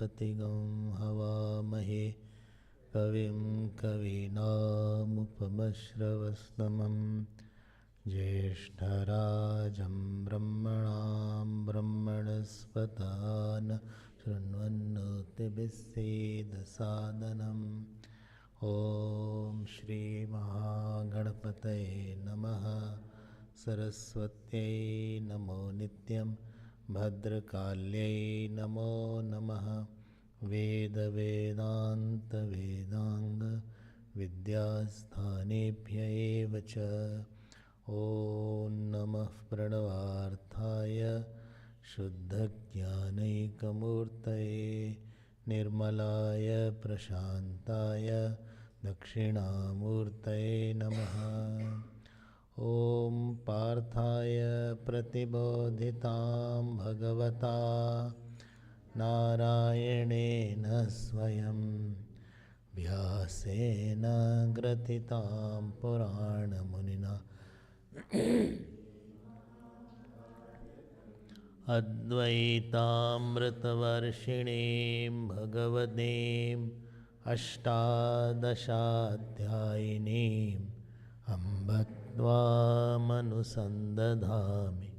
गणपतिगं हवामहे कविं कवीनामुपमश्रवस्तमं ज्येष्ठराजं ब्रह्मणां ब्रह्मणस्पतान् शृण्वन्नोतिभिस्सेदसादनम् ॐ श्रीमहागणपतये नमः। सरस्वत्यै नमो नित्यं भद्रकाल्यै नमो नमः। वेदवेदान्तवेदाङ्ग विद्यास्थानेभ्य एव च। ॐ नमः प्रणवार्थाय शुद्धज्ञानैकमूर्तये निर्मलाय प्रशान्ताय दक्षिणामूर्तये नमः। ॐ पार्थाय प्रतिबोधितां भगवता नारायणेन स्वयं व्यासेन ग्रथितां पुराणमुनिना अद्वैतामृतवर्षिणीं भगवतीम् अष्टादशाध्यायिनीम् अम्ब त्वामनुसन्दधामि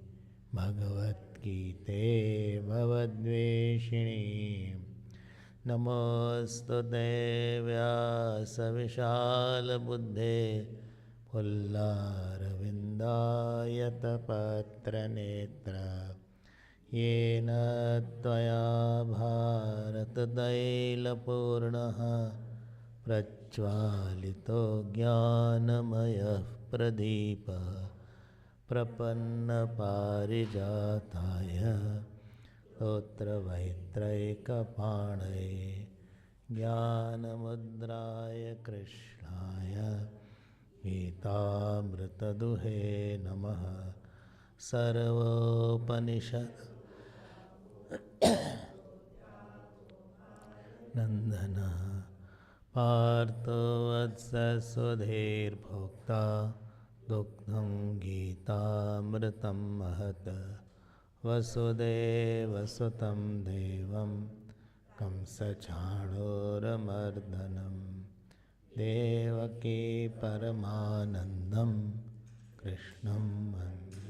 भगवद्गीते भवद्वेषिणीं। नमोऽस्तुते व्यासविशालबुद्धे पुल्लारविन्दायतपत्रनेत्र येन त्वया भारततैलपूर्णः प्रज्वालितो ज्ञानमयः प्रदीपः प्रपन्नपारिजाताय स्तोत्रवैत्रैकपाणये ज्ञानमुद्राय कृष्णाय गीतामृतदुहे नमः। सर्वोपनिषद नन्दनः पार्थो वत्ससुधीर्भोक्ता दुग्धं गीतामृतं महत्। वसुदेवसुतं देवं कंसचाणूरमर्दनं देवकी परमानन्दं कृष्णं वन्दे।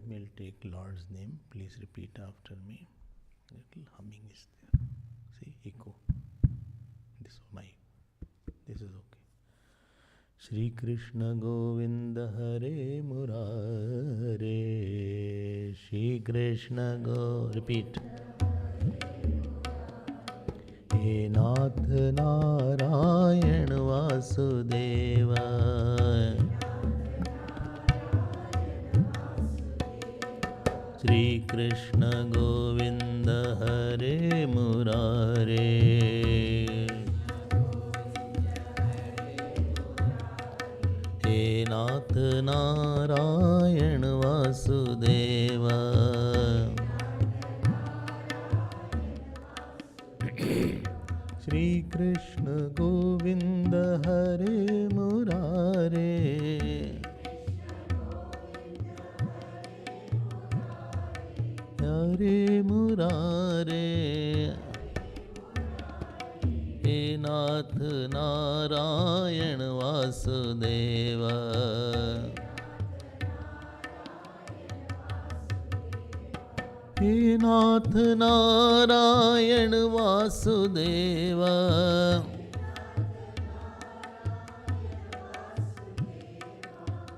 We'll take Lord's name. Please repeat after me. Little humming is there. See, echo. This is okay. Shri Krishna Govinda Hare Murare. Shri Krishna repeat. He Nath Narayan Vasudeva. Shri Krishna Govinda Hare Murare. He Nath Narayan Vasudeva. Shri Krishna Govinda Hare Murare. Hare Murare. He Nath Narayan Vasudeva. He Nath Narayan Vasudeva.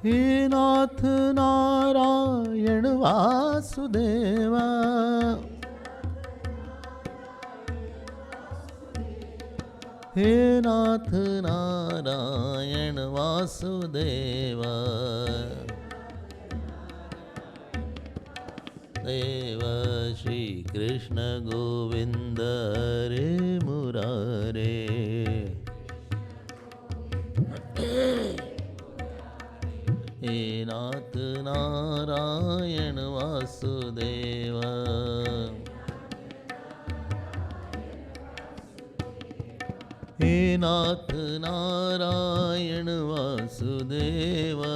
He Nath Narayan Vasudeva. He Nath Narayan Vasudeva. Deva Shri Krishna Govinda Hare Murare. He Nath Narayan Vasudeva. He Nath Narayan Vasudeva.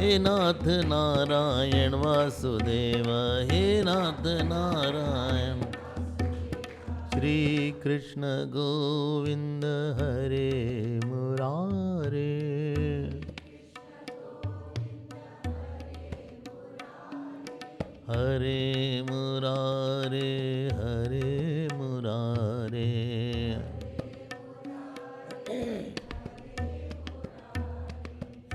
हे नाथ नारायण वासुदेव, हे नाथ नारायण। श्री कृष्ण गोविंद हरे मुरारे, हरे मुरारे, हरे मुरारे।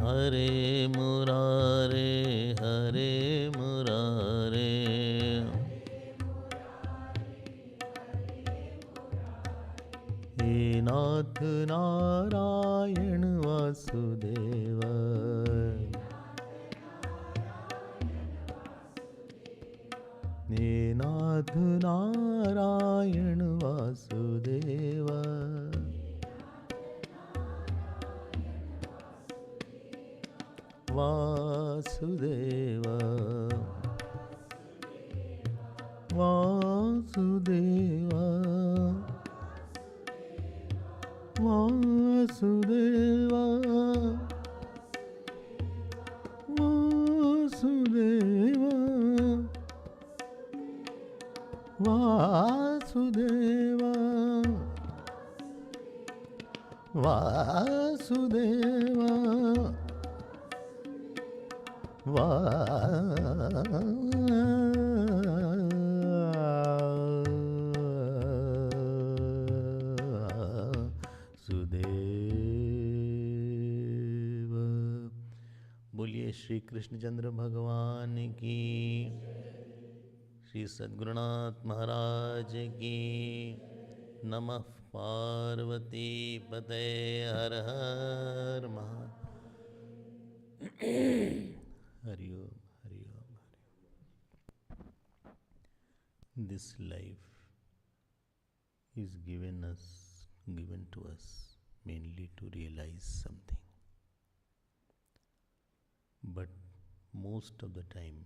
हरे मुरारे, हरे मुरारे। हे नाथ नारायण वासुदेव, हे नाथ नारायण वासुदेव। वासुदेव, वासुदेव, वासुदेव, वासुदेव, वासुदेव, वासुदेव, वासुदेव। बोलिए श्री कृष्णचंद्र भगवान की, श्री सद्गुरुनाथ महाराज की। नमः पार्वती पते, हर हर महादेव। हरि ओम, हरि ओम, हरि ओम। This life is given to us mainly to realize something. But most of the time,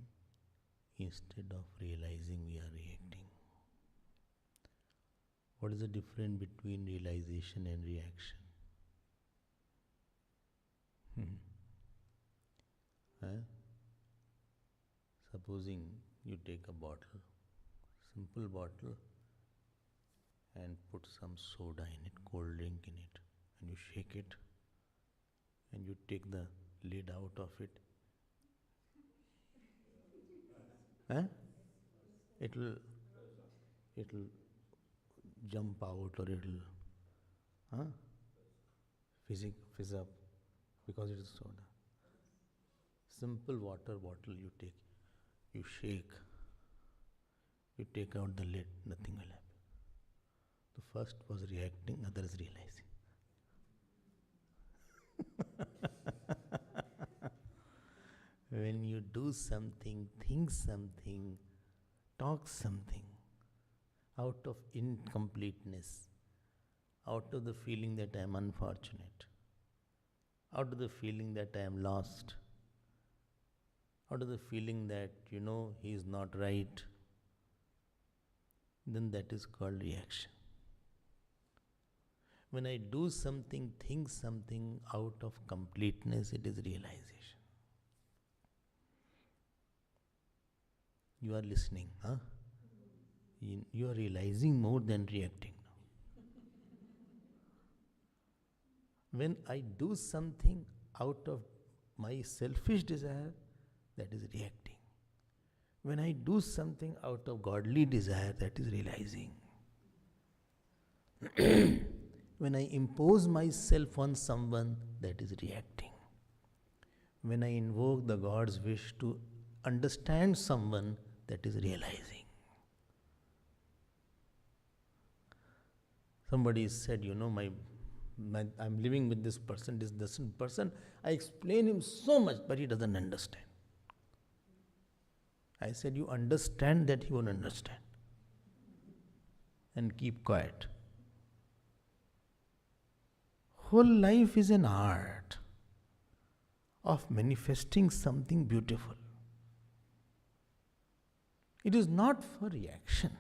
instead of realizing, we are reacting. What is the difference between realization and reaction? Supposing you take a bottle, simple bottle, and put some soda in it, cold drink in it, and you shake it, and you take the lid out of it. It'll jump out, or it'll fizz up, because it is soda. Simple water bottle you take, you shake, you take out the lid, nothing will happen. The first was reacting, other is realizing. When you do something, think something, talk something, out of incompleteness, out of the feeling that I am unfortunate, out of the feeling that I am lost, out of the feeling that, he is not right, then that is called reaction. When I do something, think something out of completeness, it is realization. You are listening, huh? You are realizing more than reacting now. When I do something out of my selfish desire, that is reacting. When I do something out of godly desire, that is realizing. When I impose myself on someone, that is reacting. When I invoke the God's wish to understand someone, that is realizing. Somebody said, I'm living with this person, I explain him so much, but he doesn't understand. I said, you understand that he won't understand. And keep quiet. Whole life is an art of manifesting something beautiful. It is not for reaction.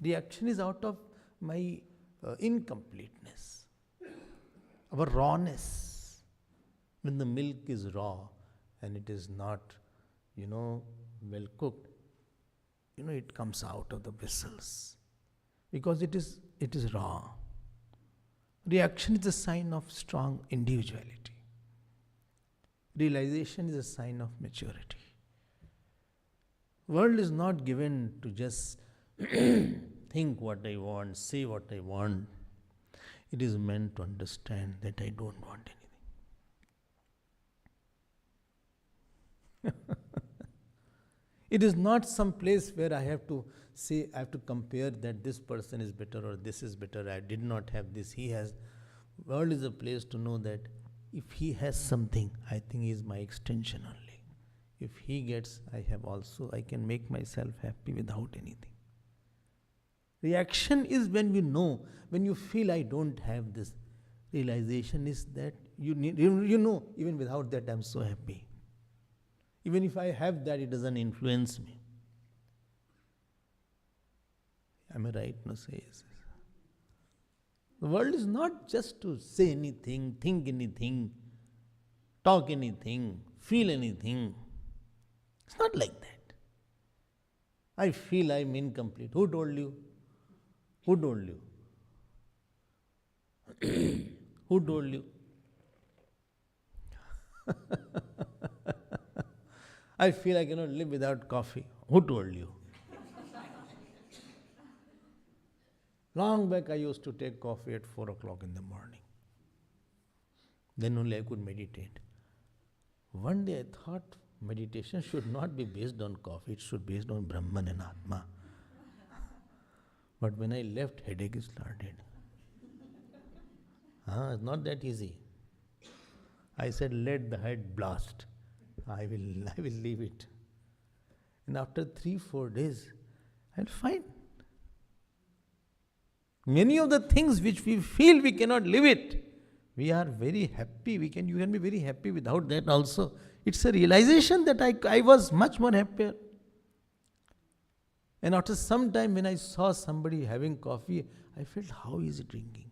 Reaction is out of my incompleteness, our rawness. When the milk is raw and it is not, well cooked, it comes out of the vessels because it is raw. Reaction is a sign of strong individuality. Realization is a sign of maturity. World is not given to just think what I want, say what I want. It is meant to understand that I don't want anything. It is not some place where I have to say, I have to compare that this person is better or this is better. I did not have this, he has. World is a place to know that if he has something, I think he is my extension only. If he gets, I have also, I can make myself happy without anything. Reaction is when you know, when you feel I don't have this. Realization is that you know, even without that I'm so happy. Even if I have that, it doesn't influence me. Am I right? No, say yes. The world is not just to say anything, think anything, talk anything, feel anything. It's not like that. I feel I'm incomplete. Who told you? Who told you? Who told you? I feel I cannot live without coffee. Who told you? Long back I used to take coffee at 4 o'clock in the morning. Then only I could meditate. One day I thought meditation should not be based on coffee, it should be based on Brahman and Atma. But when I left, headache started. It's not that easy. I said, let the head blast. I will leave it. And after 3-4 days, I'll find. Many of the things which we feel we cannot live it, we are very happy. You can be very happy without that also. It's a realization that I was much more happier. And after some time when I saw somebody having coffee, I felt, how is he drinking?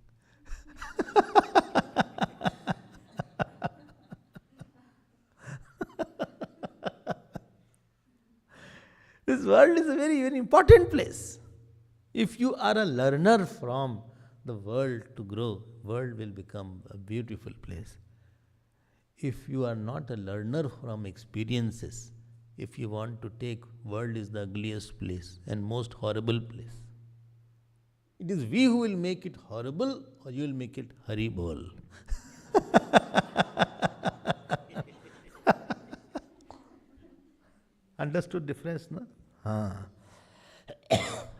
This world is a very, very important place. If you are a learner from the world to grow, world will become a beautiful place. If you are not a learner from experiences, if you want to take, world is the ugliest place and most horrible place. It is we who will make it horrible or you will make it haribol. Understood difference, no?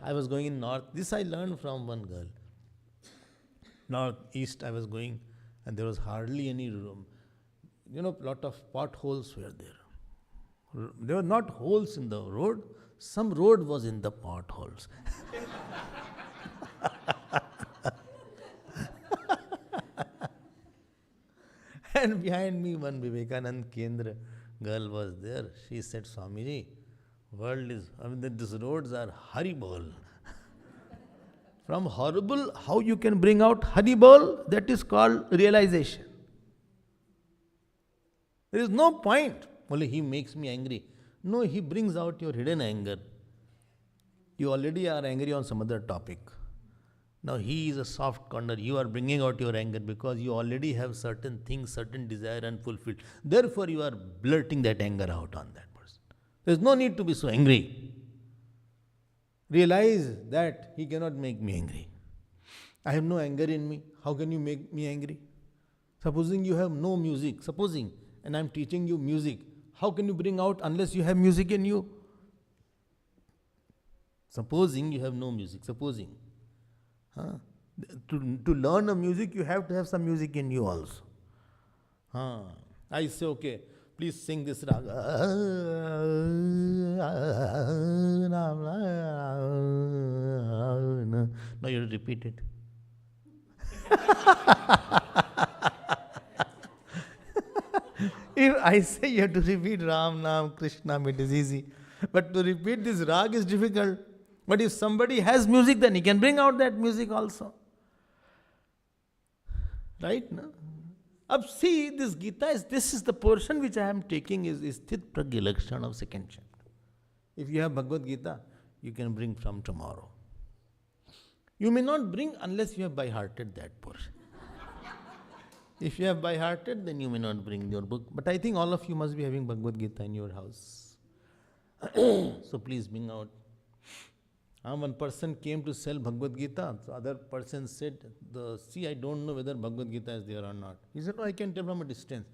I was going in north. This I learned from one girl. Northeast I was going and there was hardly any room. Lot of potholes were there. There were not holes in the road. Some road was in the potholes. And behind me one Vivekanand Kendra girl was there. She said, Swamiji, these roads are horrible. From horrible, how you can bring out horrible? That is called realization. There is no point. Only he makes me angry. No, he brings out your hidden anger. You already are angry on some other topic. Now he is a soft corner. You are bringing out your anger because you already have certain things, certain desire unfulfilled. Therefore you are blurting that anger out on that person. There is no need to be so angry. Realize that he cannot make me angry. I have no anger in me. How can you make me angry? Supposing you have no music, and I am teaching you music, how can you bring out unless you have music in you? Supposing you have no music, To learn a music, you have to have some music in you also. I say, okay, please sing this raga. Now you repeat it. If I say you have to repeat Ram, Nam, Krishna, it is easy. But to repeat this rag is difficult. But if somebody has music, then he can bring out that music also. Right? No? Ab see, this Gita this is the portion which I am taking is Sthit Pragya Lakshana of second chapter. If you have Bhagavad Gita, you can bring from tomorrow. You may not bring unless you have by-hearted that portion. If you have by-hearted, then you may not bring your book. But I think all of you must be having Bhagavad Gita in your house. So please bring out. One person came to sell Bhagavad Gita. The other person said, see, I don't know whether Bhagavad Gita is there or not. He said, I can tell from a distance.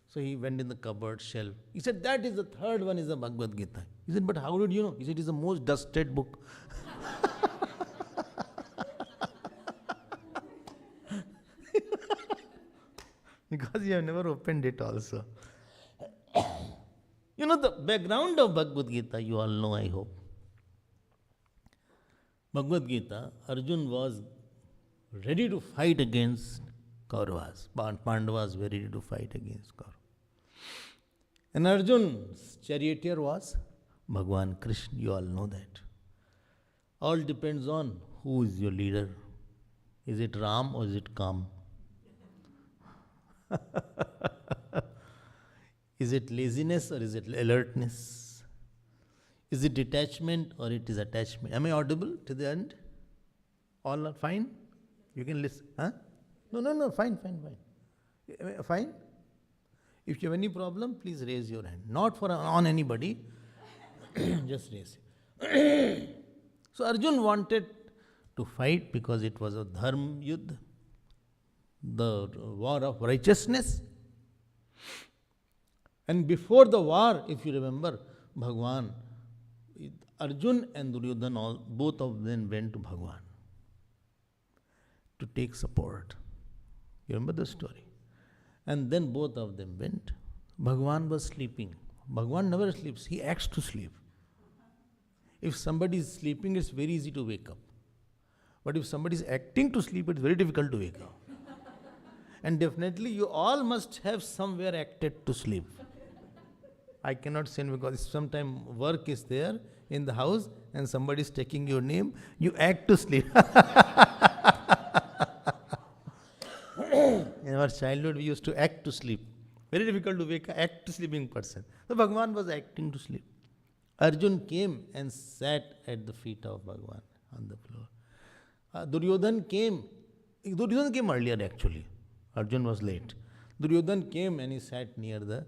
So he went in the cupboard shelf. He said, that is the third one is the Bhagavad Gita. He said, but how did you know? He said, it is the most dusted book. Because you have never opened it also. You know the background of Bhagavad Gita, you all know, I hope. Bhagavad Gita, Arjun was ready to fight against Kauravas. Pandavas were ready to fight against Kauravas. And Arjun's charioteer was Bhagwan Krishna, you all know that. All depends on who is your leader. Is it Ram or is it Kam? Is it laziness or is it alertness? Is it detachment or it is attachment? Am I audible to the end? All are fine? You can listen. Huh? No, fine. Fine? If you have any problem, please raise your hand. Not for on anybody, just raise it. So Arjun wanted to fight because it was a dharma yuddha, the war of righteousness. And before the war, if you remember, Bhagwan, Arjun and Duryodhana, both of them went to Bhagwan to take support. You remember the story? And then both of them went. Bhagwan was sleeping. Bhagwan never sleeps. He acts to sleep. If somebody is sleeping, it's very easy to wake up. But if somebody is acting to sleep, it's very difficult to wake up. And definitely you all must have somewhere acted to sleep. I cannot say because sometimes work is there in the house and somebody is taking your name, you act to sleep. In our childhood, we used to act to sleep. Very difficult to wake up, act to sleeping person. So Bhagwan was acting to sleep. Arjun came and sat at the feet of Bhagwan on the floor. Duryodhan came earlier actually. Arjun was late. Duryodhan came and he sat near the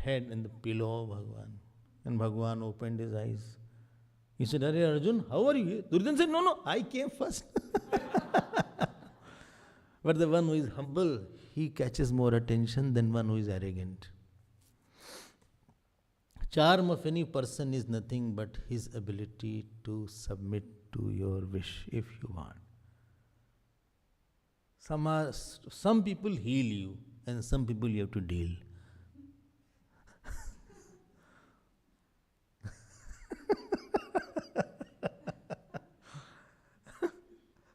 head and the pillow of Bhagwan. And Bhagwan opened his eyes. He said, Arey Arjun, how are you? Duryodhan said, no, I came first. But the one who is humble, he catches more attention than one who is arrogant. Charm of any person is nothing but his ability to submit to your wish if you want. Some people heal you and some people you have to deal.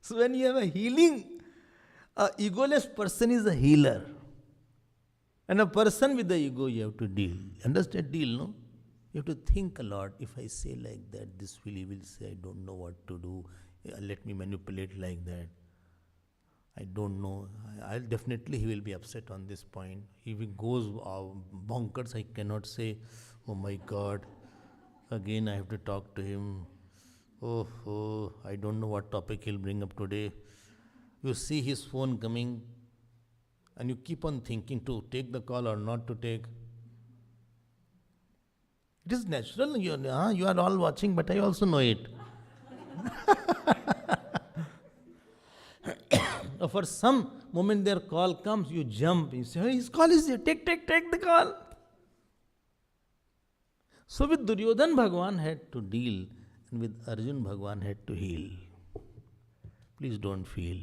So when you have a healing, a egoless person is a healer. And a person with the ego you have to deal. Understand deal, no? You have to think a lot. If I say like that, this he will say, I don't know what to do. Let me manipulate like that. I don't know. He will be upset on this point. If he goes bonkers, I cannot say, oh my God, again I have to talk to him. Oh, I don't know what topic he'll bring up today. You see his phone coming and you keep on thinking to take the call or not to take. It is natural. You are all watching, but I also know it. For some moment their call comes, you jump. You say, his call is there. Take the call. So with Duryodhan, Bhagwan had to deal. And with Arjun, Bhagwan had to heal. Please don't feel.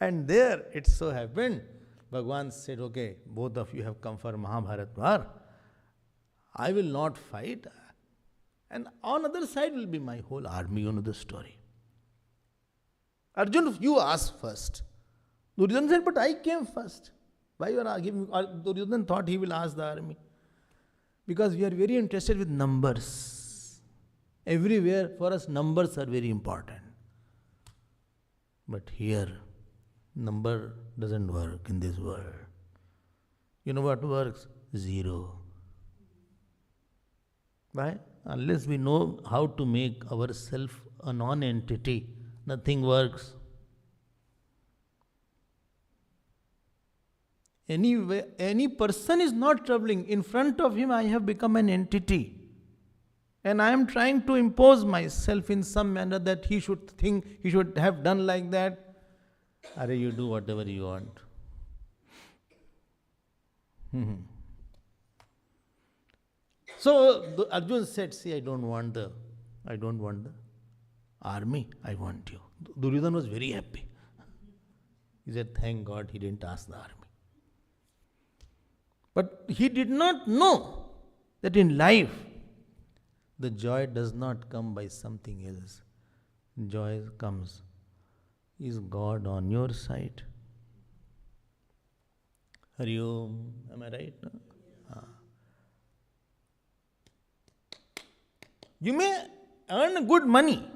And there it so happened, Bhagwan said, okay, both of you have come for Mahabharat war. I will not fight. And on other side will be my whole army. You know the story. Arjun, you ask first. Duryodhan said, but I came first. Why you are giving? Duryodhan thought he will ask the army. Because we are very interested with numbers. Everywhere for us numbers are very important. But here, number doesn't work in this world. You know what works? Zero. Why? Unless we know how to make ourselves a non-entity, nothing works. Anyway, any person is not troubling. In front of him, I have become an entity. And I am trying to impose myself in some manner that he should think, he should have done like that. Are you do whatever you want. So Arjuna said, see, I don't want the army, I want you. Duryodhana was very happy. He said, thank God he didn't ask the army. But he did not know that in life, the joy does not come by something else. Joy comes. Is God on your side? Hari Om. Am I right? No? You may earn good money.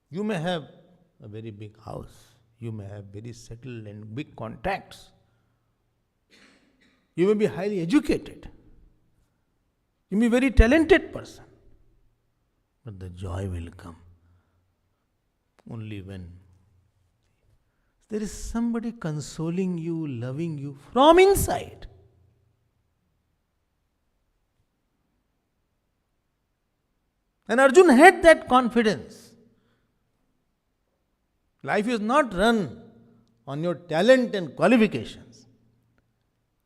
You may have a very big house. You may have very settled and big contacts. You may be highly educated. You may be a very talented person. But the joy will come only when there is somebody consoling you, loving you from inside. And Arjuna had that confidence. Life is not run on your talent and qualifications.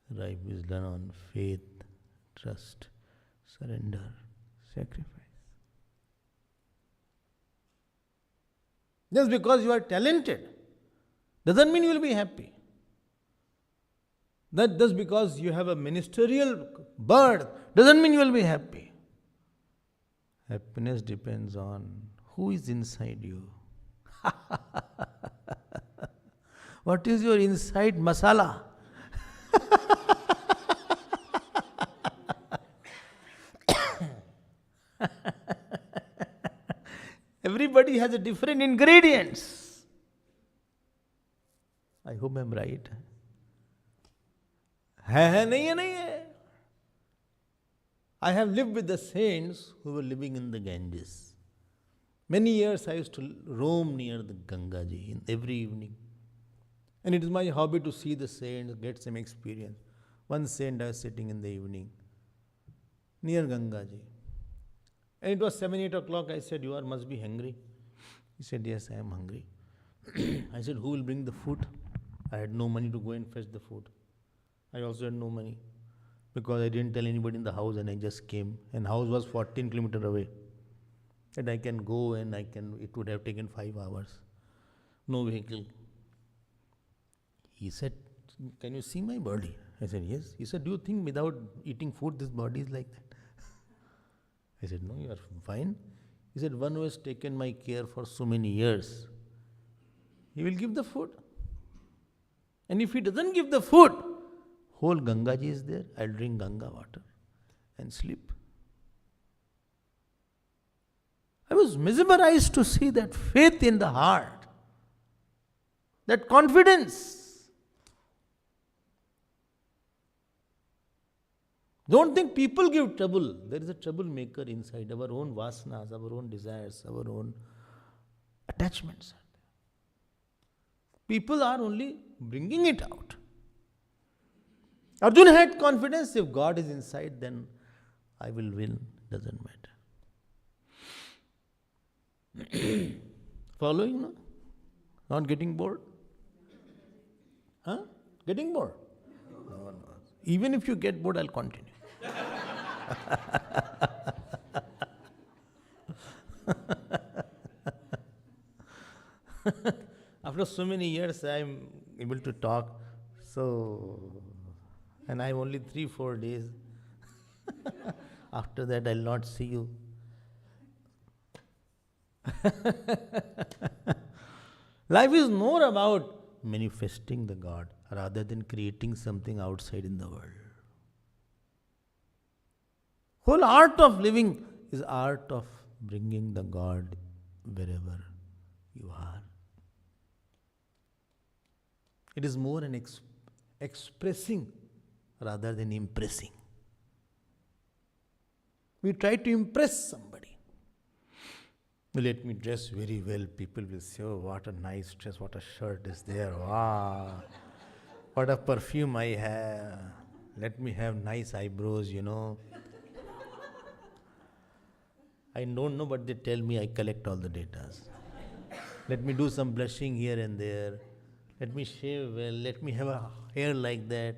Life is done on faith, trust, surrender, sacrifice. Just because you are talented doesn't mean you will be happy. That just because you have a ministerial birth doesn't mean you will be happy. Happiness depends on who is inside you. What is your inside masala? Everybody has a different ingredients. I hope I'm right. Nahi hai. I have lived with the saints who were living in the Ganges. Many years I used to roam near the Ganga Ji every evening. And it is my hobby to see the saints, get some experience. One saint I was sitting in the evening near Ganga Ji. And it was 7, 8 o'clock. I said, you must be hungry. He said, yes, I am hungry. I said, who will bring the food? I had no money to go and fetch the food. I also had no money because I didn't tell anybody in the house and I just came. And house was 14 kilometers away. And I can go and it would have taken 5 hours. No vehicle. He said, can you see my body? I said, yes. He said, do you think without eating food this body is like that? I said, no, you are fine. He said, one who has taken my care for so many years, he will give the food. And if he doesn't give the food, whole Ganga Ji is there. I'll drink Ganga water and sleep. I was mesmerized to see that faith in the heart, that confidence. Don't think people give trouble. There is a troublemaker inside, our own vasanas, our own desires, our own attachments. People are only bringing it out. Arjuna had confidence, if God is inside, then I will win, doesn't matter. Following, no? Not getting bored? Huh? Getting bored? No. Even if you get bored, I'll continue. After so many years, I am able to talk. And I have only 3-4 days. After that, I'll not see you. Life is more about manifesting the God rather than creating something outside in the world. Whole art of living is art of bringing the God wherever You are. It is more an expressing rather than impressing. We try to impress somebody. Let me dress very well. People will say, oh, what a nice dress, what a shirt is there. Wow. What a perfume I have. Let me have nice eyebrows, I don't know, but they tell me I collect all the data. Let me do some blushing here and there. Let me shave well. Let me have a hair like that.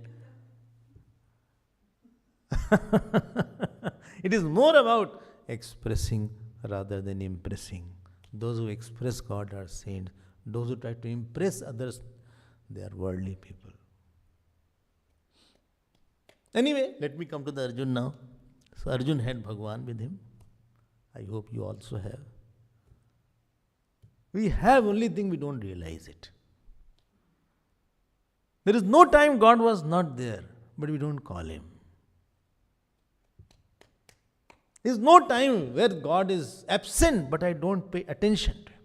It is more about expressing rather than impressing. Those who express God are saints. Those who try to impress others, they are worldly people. Anyway, let me come to the Arjun now. So Arjun had Bhagwan with him. I hope you also have. We have, only thing we don't realize it. There is no time God was not there, but we don't call him. There is no time where God is absent, but I don't pay attention to him.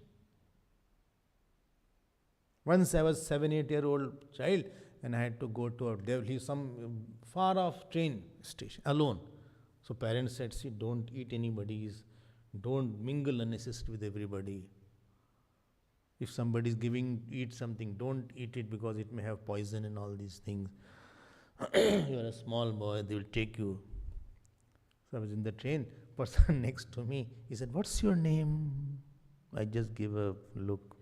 Once I was 7-8-year-old child and I had to go to some far off train station alone. So parents said, see, don't eat anybody's, don't mingle unnecessarily with everybody. If somebody is eat something, don't eat it because it may have poison and all these things. You are a small boy, they will take you. So I was in the train, person next to me, he said, what's your name? I just gave a look.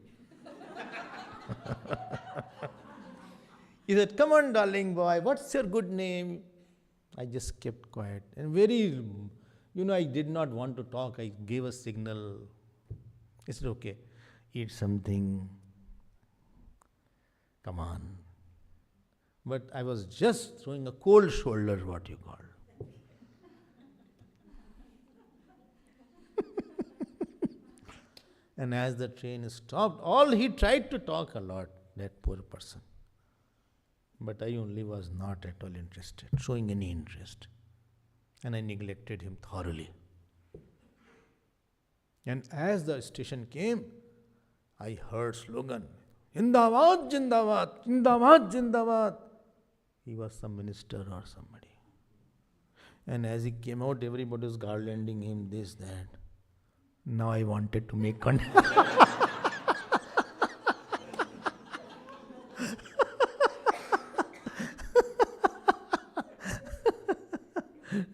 He said, come on darling boy, what's your good name? I just kept quiet and I did not want to talk. I gave a signal. He said, okay, eat something. Come on. But I was just throwing a cold shoulder, what you call. And as the train stopped, he tried to talk a lot, that poor person. But I only was not at all interested, showing any interest. And I neglected him thoroughly. And as the station came, I heard slogan, Jindabad, Jindabad, Jindabad, Jindabad. He was some minister or somebody. And as he came out, everybody was garlanding him, this, that. Now I wanted to make contact.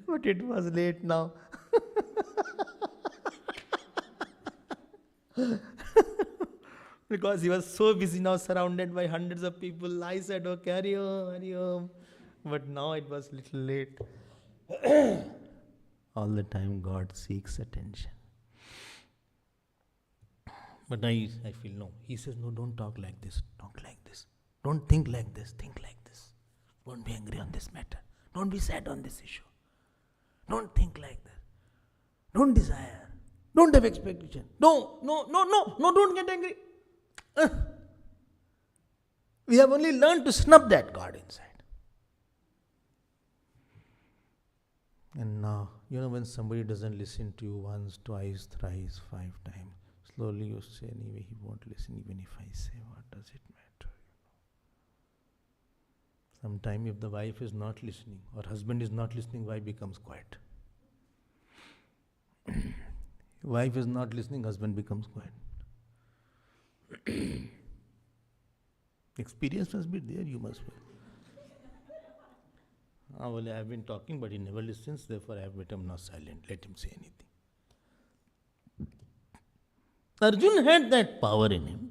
But it was late now. Because he was so busy now, surrounded by hundreds of people. I said, oh, carry on. But now it was little late. All the time God seeks attention. But I feel no. He says, no, don't talk like this. Talk like this. Don't think like this. Think like this. Don't be angry on this matter. Don't be sad on this issue. Don't think like that. Don't desire. Don't have expectation. No, don't get angry. We have only learned to snub that God inside. And now, when somebody doesn't listen to you once, twice, thrice, 5 times, slowly you say, anyway, he won't listen even if I say, what does it matter? Sometime if the wife is not listening or husband is not listening, wife becomes quiet. Wife is not listening, husband becomes quiet. Experience must be there, you must be. Well, I have been talking, but he never listens, therefore I have become now silent. Let him say anything. Arjun had that power in him.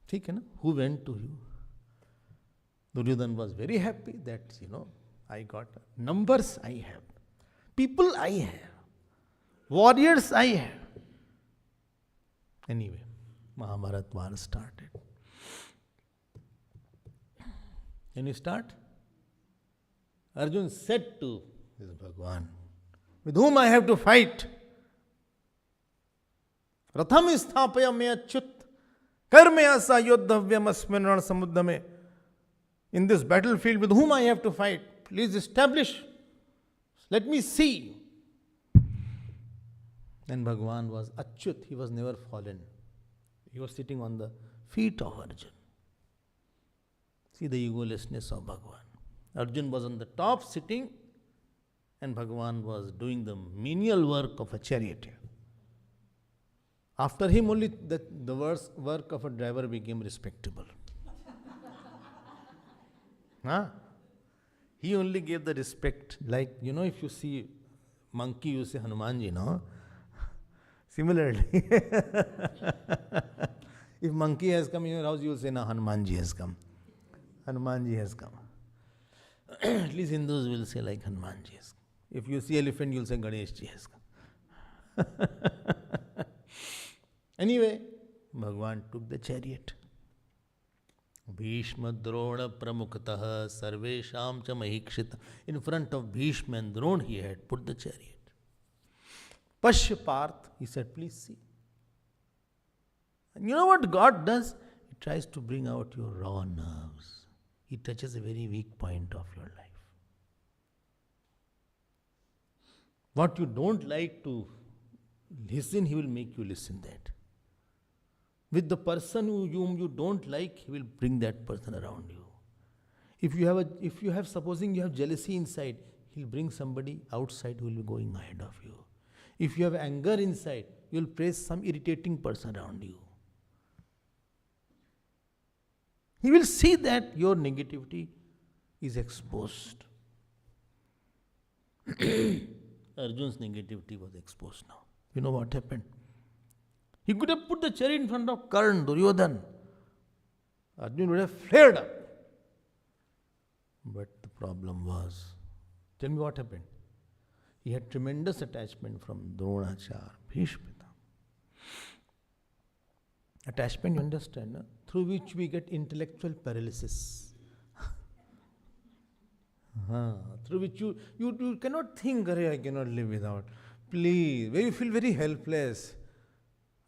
ठीक है ना? Who went to you? Duryodhan was very happy that, I got numbers I have. People I have. Warriors I have. Anyway, Mahabharat war started. Can you start? Arjun said to this Bhagwan, with whom I have to fight? Ratham isthapaya me achyut karmaya sa yodhavyam asmin ran samuddhame. In this battlefield, with whom I have to fight? Please establish. Let me see. And Bhagavan was Achyut, he was never fallen. He was sitting on the feet of Arjun. See the egolessness of Bhagavan. Arjun was on the top sitting, and Bhagavan was doing the menial work of a charioteer. After him, only the work of a driver became respectable. Huh? He only gave the respect. Like, if you see monkey, you say Hanumanji, no? Similarly, if monkey has come in your house, you will say, no, Hanumanji has come. Hanumanji has come. At least Hindus will say like Hanumanji has come. If you see elephant, you will say Ganeshji has come. Anyway, Bhagavan took the chariot. Bhishma Drona Pramukhatah Sarvesham Cha Mahikshita. In front of Bhishma and Drona, he had put the chariot. Pashya Parth, he said, please see. And you know what God does? He tries to bring out your raw nerves. He touches a very weak point of your life. What you don't like to listen, he will make you listen that. With the person whom you don't like, he will bring that person around you. Supposing you have jealousy inside, he'll bring somebody outside who will be going ahead of you. If you have anger inside, you will praise some irritating person around you. He will see that your negativity is exposed. Arjun's negativity was exposed now. You know what happened? He could have put the chariot in front of Karna, Duryodhana. Arjun would have flared up. But the problem was, tell me what happened. He had tremendous attachment from Dronacharya, Bhishma. Attachment, you understand, no? Through which we get intellectual paralysis. Through which you cannot think, I cannot live without. Please, where you feel very helpless.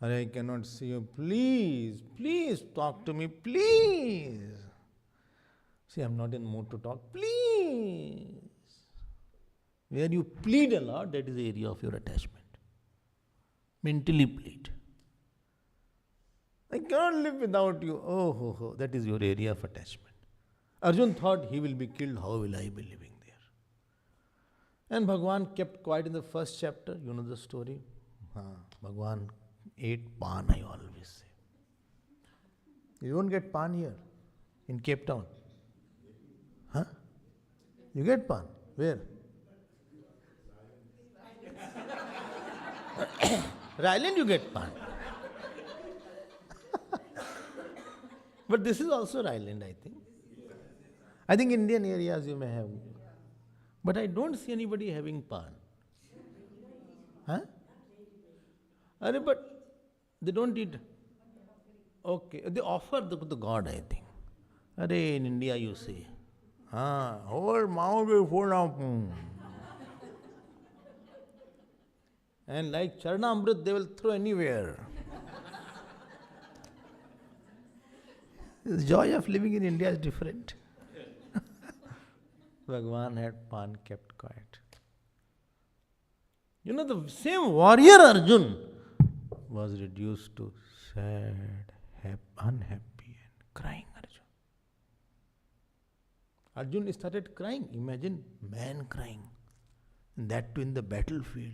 I cannot see you. Please talk to me. Please. See, I'm not in mood to talk. Please. Where you plead a lot, that is the area of your attachment. Mentally plead. I cannot live without you. Oh, that is your area of attachment. Arjun thought he will be killed. How will I be living there? And Bhagavan kept quiet in the first chapter. You know the story. Bhagavan ate pan, I always say. You don't get pan here in Cape Town. You get pan? Where? Ryland you get pan. But this is also Ryland, I think. I think Indian areas you may have. But I don't see anybody having pan. But they don't eat. Okay, they offer the God, I think. In India you see. Whole mouth is full of. And like Charnamrit, they will throw anywhere. The joy of living in India is different. Bhagavan had pan, kept quiet. You know, the same warrior Arjun was reduced to sad, unhappy and crying Arjun. Arjun started crying. Imagine man crying. And that too in the battlefield.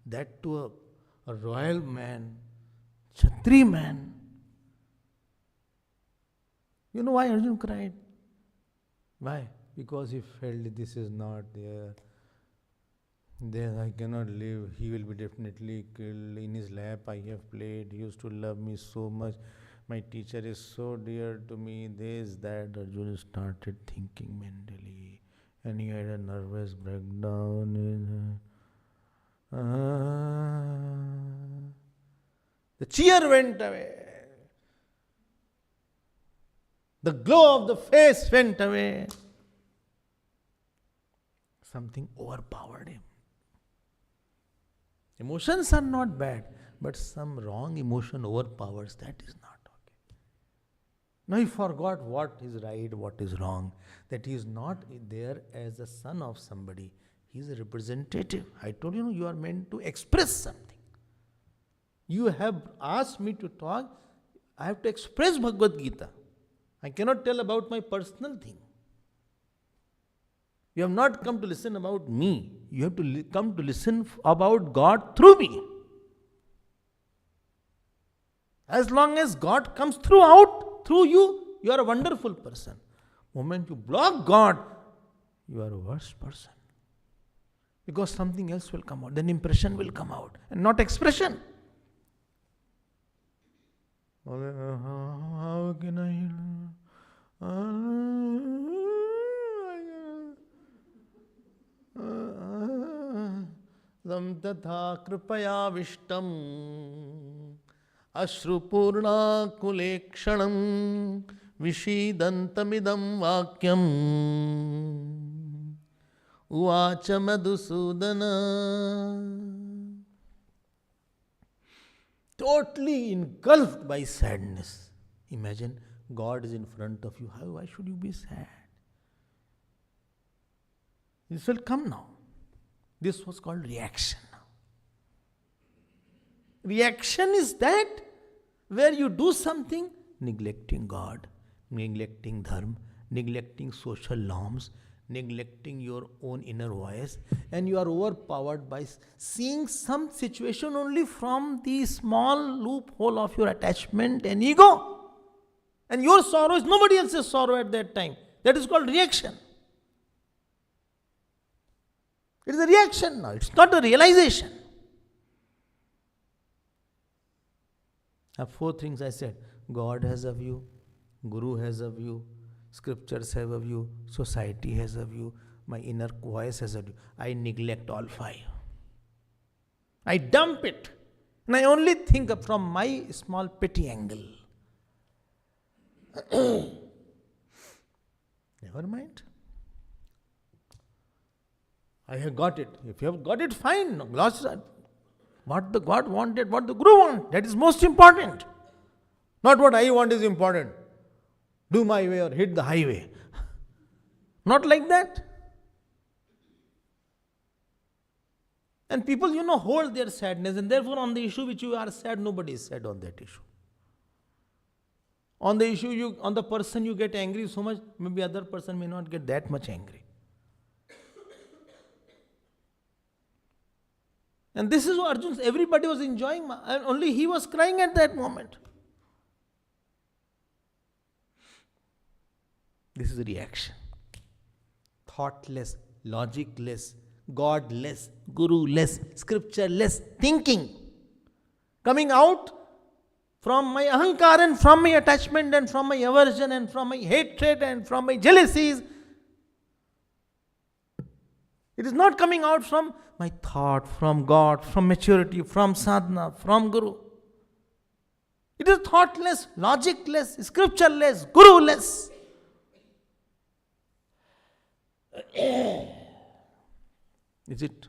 That to a royal man, Kshatri man. You know why Arjun cried? Why? Because he felt this is not there. There I cannot live. He will be definitely killed. In his lap I have played. He used to love me so much. My teacher is so dear to me. This, that. Arjun started thinking mentally. And he had a nervous breakdown. The cheer went away. The glow of the face went away. Something overpowered him. Emotions are not bad, but some wrong emotion overpowers. That is not okay. Now he forgot what is right, what is wrong. That he is not there as a son of somebody. He is a representative. I told you, you are meant to express something. You have asked me to talk, I have to express Bhagavad Gita. I cannot tell about my personal thing. You have not come to listen about me. You have to come to listen about God through me. As long as God comes through you, you are a wonderful person. Moment you block God, you are a worse person. Because something else will come out. Then impression will come out and not expression. How can I? Ram tatha kripaya vishtam Ashrupurna kulekshanam Vishidantamidam vakyam Uvacha Madhusudana. Totally engulfed by sadness. Imagine God is in front of you. Why should you be sad? This will come now. This was called reaction. Reaction is that where you do something neglecting God, neglecting dharma, neglecting social norms, neglecting your own inner voice, and you are overpowered by seeing some situation only from the small loophole of your attachment and ego. And your sorrow is nobody else's sorrow at that time. That is called reaction. It is a reaction now. It's not a realization. Now, 4 things I said. God has a view, Guru has a view, scriptures have a view, society has a view, my inner voice has a view. I neglect all 5. I dump it. And I only think from my small petty angle. Never mind. I have got it. If you have got it, fine. What the God wanted, what the Guru wanted, that is most important. Not what I want is important. Do my way or hit the highway. Not like that. And people, hold their sadness, and therefore on the issue which you are sad, nobody is sad on that issue. On the issue, on the person you get angry so much, maybe other person may not get that much angry. And this is what Arjun, everybody was enjoying, and only he was crying at that moment. This is a reaction. Thoughtless, logicless, godless, guru-less, scripture-less thinking. Coming out from my ahankar and from my attachment and from my aversion and from my hatred and from my jealousies. It is not coming out from my thought, from God, from maturity, from sadhana, from Guru. It is thoughtless, logicless, scriptureless, guru-less. Is it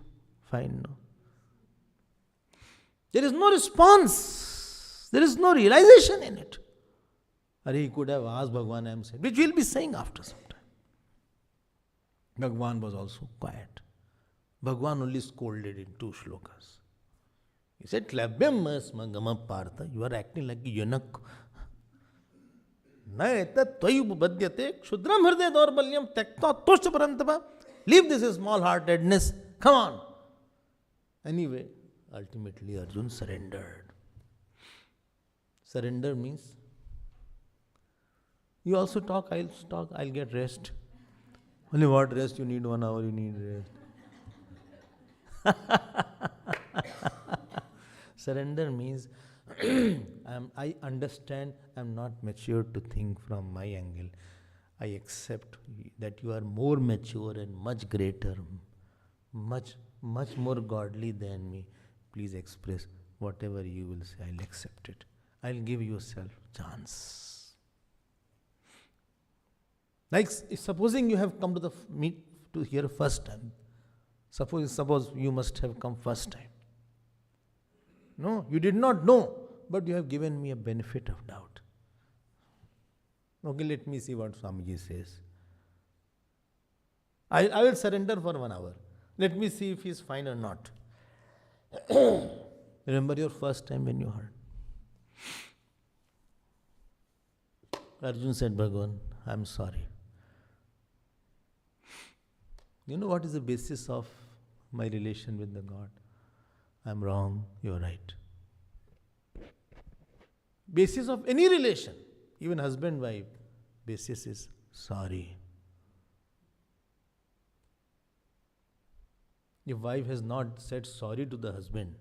fine now? There is no response. There is no realization in it. He could have asked Bhagwan, I am saying, which we will be saying after some time. Bhagwan was also quiet. Bhagwan only scolded in 2 shlokas. He said, Klabyam asmagama partha. You are acting like a eunuch. Leave this small-heartedness. Come on. Anyway, ultimately Arjun surrendered. Surrender means, you also talk, I'll talk, I'll get rest. Only what rest? You need 1 hour, you need rest. Surrender means, I understand I am not mature to think from my angle. I accept that you are more mature and much greater, much more godly than me. Please express whatever you will say. I'll accept it. I'll give yourself chance. Like supposing you have come to the meet to hear first time. Suppose you must have come first time. No, you did not know, but you have given me a benefit of doubt. Okay, let me see what Swamiji says. I will surrender for 1 hour. Let me see if he is fine or not. Remember your first time when you heard? Arjun said, Bhagavan, I'm sorry. You know what is the basis of my relation with the God? I'm wrong, you're right. Basis of any relation, even husband-wife, basis is sorry. If wife has not said sorry to the husband,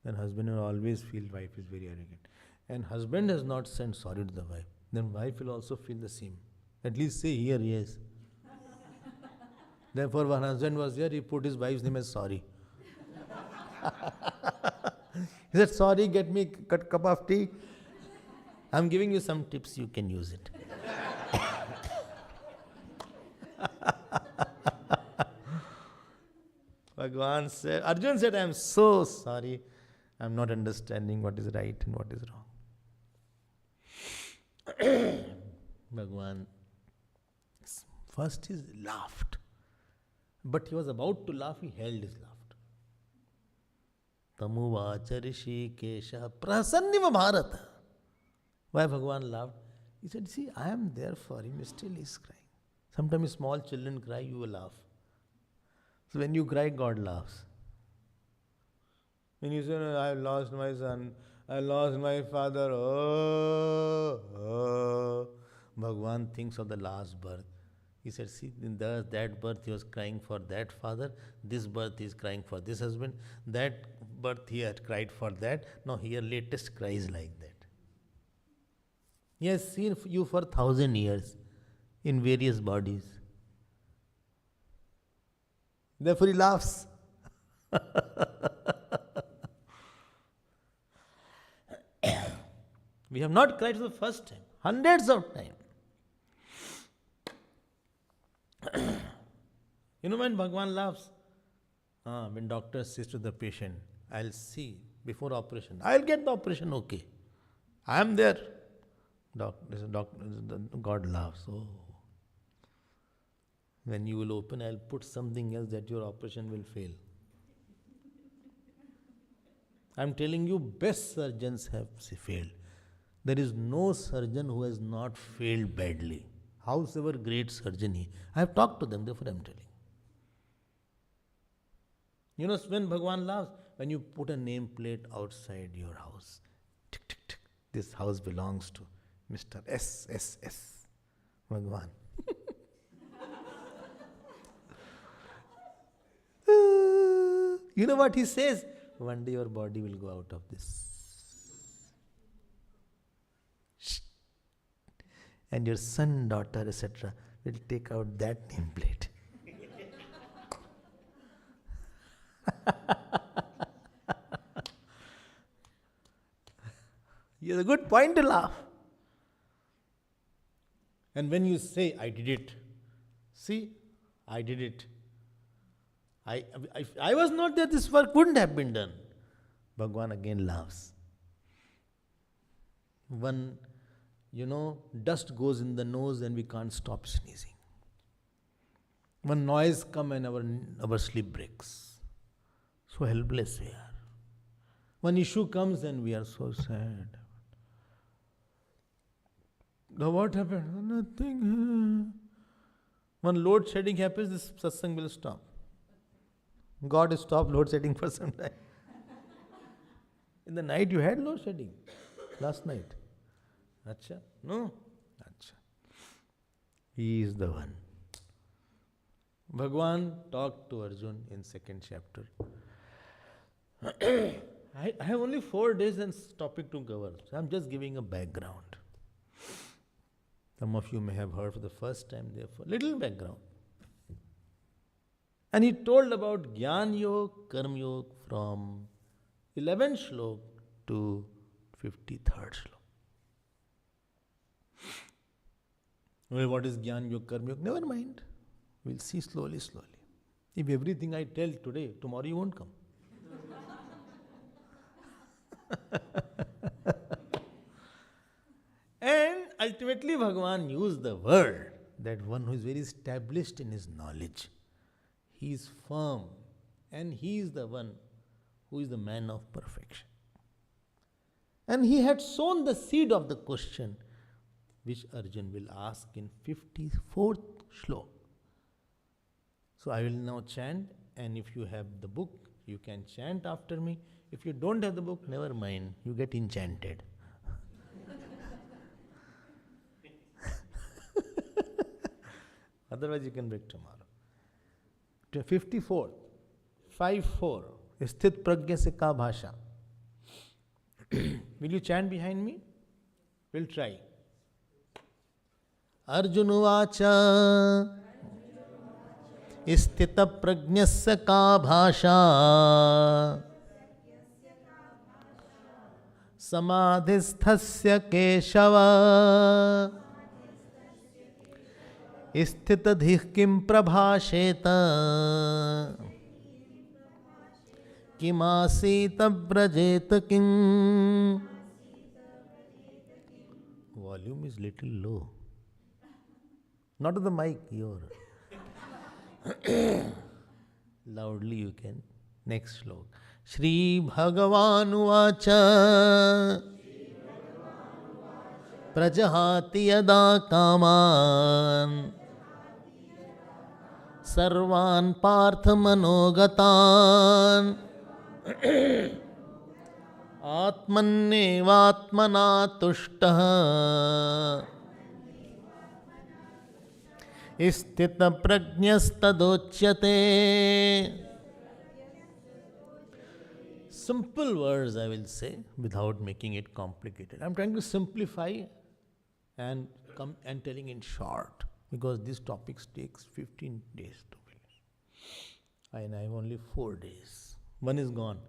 then husband will always feel wife is very arrogant. And husband has not said sorry to the wife, then wife will also feel the same. At least say here, yes. Therefore, when husband was there, he put his wife's name as sorry. He said, sorry, get me a cup of tea. I'm giving you some tips, you can use it. Bhagavan said, Arjun said, I'm so sorry. I'm not understanding what is right and what is wrong. Bhagavan, first he laughed. But he was about to laugh, he held his laughter. Tamuvacha rishi kesha prasanniva bharata. Why Bhagavan laughed? He said, see, I am there for him, still he is crying. Sometimes small children cry, you will laugh. So when you cry, God laughs. When you say, I lost my son, I lost my father, Bhagavan thinks of the last birth. He said, see, in that birth he was crying for that father, this birth he is crying for this husband, that birth he had cried for that, now here latest cry is like that. He has seen you for 1,000 years in various bodies. Therefore he laughs. We have not cried for the first time, hundreds of times. You know when Bhagavan laughs? When doctor says to the patient, I'll see before operation. I'll get the operation okay. I am there. God laughs. Oh. When you will open, I'll put something else that your operation will fail. I'm telling you, best surgeons have failed. There is no surgeon who has not failed badly. Howsoever great surgeon he. I have talked to them, therefore I am telling. You know when Bhagavan laughs? When you put a nameplate outside your house. Tick, tick, tick. This house belongs to Mr. S. Bhagavan. You know what he says? One day your body will go out of this. And your son, daughter, etc. will take out that nameplate. You have a good point to laugh. And when you say, I did it, see, I did it. I was not there, this work couldn't have been done. Bhagavan again laughs. One, dust goes in the nose and we can't stop sneezing. One noise comes and our sleep breaks. So helpless we are. One issue comes and we are so sad. Now what happened? Nothing. When load shedding happens, this satsang will stop. God has stopped load shedding for some time. In the night you had load shedding. Last night. Acha? No? Acha. He is the one. Bhagavan talked to Arjun in 2nd chapter. I have only 4 days and topic to cover. So I am just giving a background. Some of you may have heard for the first time, therefore, little background. And he told about Jnana Yoga, Karma Yoga from 11th shlok to 53rd shlok. Well, what is Jnana Yoga, Karma Yoga? Never mind. We'll see slowly. If everything I tell today, tomorrow you won't come. And ultimately Bhagavan used the word that one who is very established in his knowledge. He is firm and he is the one Who is the man of perfection? And he had sown the seed of the question which Arjun will ask in 54th shlok. So I will now chant, and if you have the book, you can chant after me. If you don't have the book, never mind, you get enchanted. Otherwise, you can break tomorrow. 54, 5-4. Sthit pragya se ka bhasha. Will you chant behind me? We'll try. Arjunuvacha Sthita prajnasya ka bhasha Samadhisthasya keshava Sthitadhih kim prabhasheta Kimasita brajeta kim. Volume is little low. Not to the mic, your. Loudly you can. Next slok. Shri Bhagavan Vacha Prajahati yada kaman Sarvan Partha Manogatan Atmannevatmana Tushtaha Sthita prajnastadocyate. Simple words I will say without making it complicated. I am trying to simplify and come and telling in short, because these topics takes 15 days to finish. And I have only 4 days. One is gone.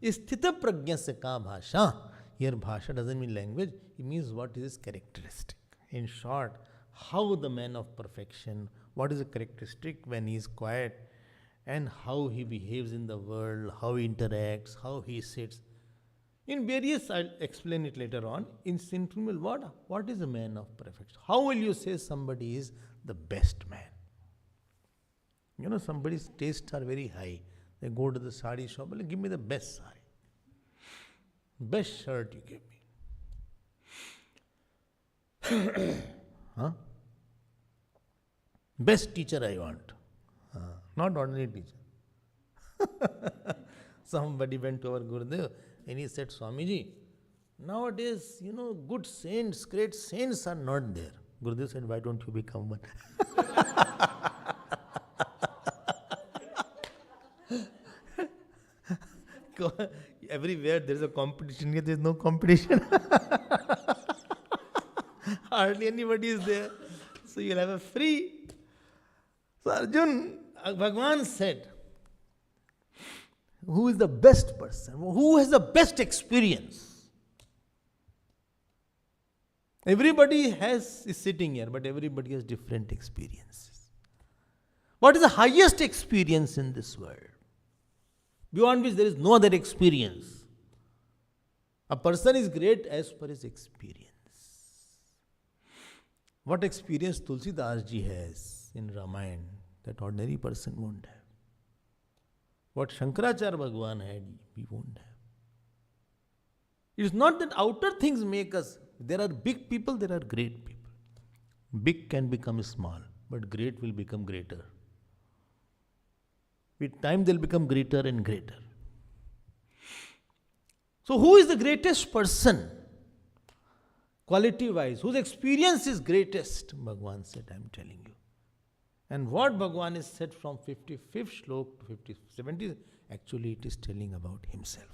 Sthita prajna se ka bhasha. Here bhasha doesn't mean language, it means what is his characteristic. In short, how the man of perfection, what is the characteristic when he is quiet, and how he behaves in the world, how he interacts, how he sits. In various, I'll explain it later on. In simple, what is a man of perfection? How will you say somebody is the best man? You know, somebody's tastes are very high. They go to the sari shop, like, give me the best sari. Best shirt you give me. Huh? Best teacher I want. Not ordinary teacher. Somebody went to our Gurudev and he said, Swamiji, nowadays, good saints, great saints are not there. Gurudev said, why don't you become one? Everywhere there is a competition, here there is no competition. Hardly anybody is there. So you'll have a free. So Arjun, Bhagavan said, who is the best person? Who has the best experience? Everybody is sitting here, but everybody has different experiences. What is the highest experience in this world? Beyond which there is no other experience. A person is great as per his experience. What experience Tulsidas ji has in Ramayana that ordinary person won't have. What Shankaracharya Bhagavan had, we won't have. It is not that outer things make us. There are big people, there are great people. Big can become small, but great will become greater. With time, they'll become greater and greater. So, who is the greatest person? Quality-wise, whose experience is greatest? Bhagavan said, I am telling you. And what Bhagavan is said from 55th shlok to 70th, actually it is telling about himself